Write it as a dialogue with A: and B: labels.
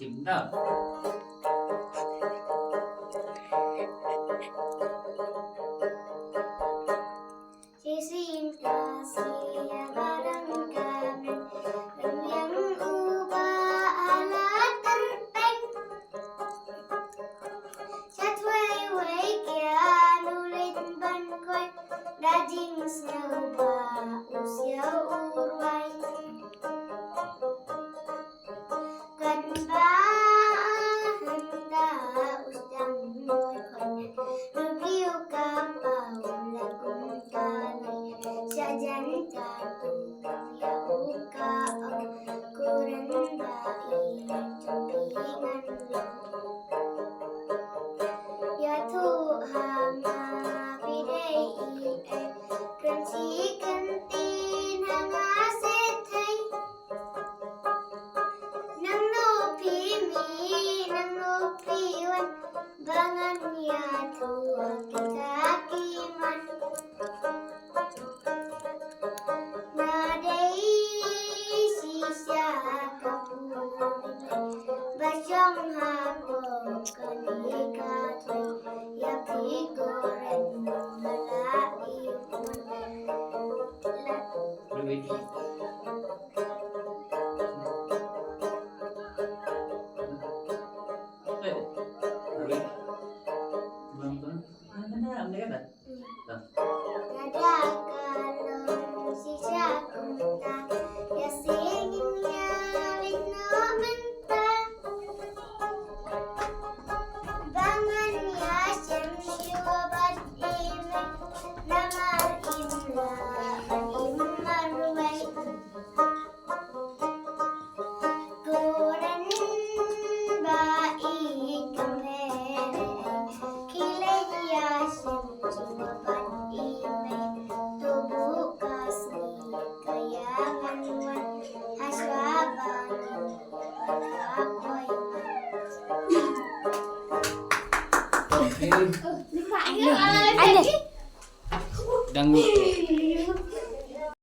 A: Indah.
B: Sising kasih barang kami yang ubah alat terpeng Satway way kia nulit ban koy daging snauba usia urway kan ba handa usdang koy review kapau lagun kali sajan katu ya uka kurang baik cumbingan ya Tuhan bidai kensi kentin hanga setay nang nupi mi nang nupi wan bangan ya tua kita kiman nadai sisa kapuri basyong habo kanikat ya pigoren malai
A: Berwedi. Berwedi. Nonton. Ada kan?
B: Nada kalong sisa kunta ya singinnya lino menta bangan ya syamsyu badime namar imla imar way kuran baik kamere kilay ya syamsyu badime tubuh kasih kayangan wan haswabagin pagkakoy
A: Dangdut.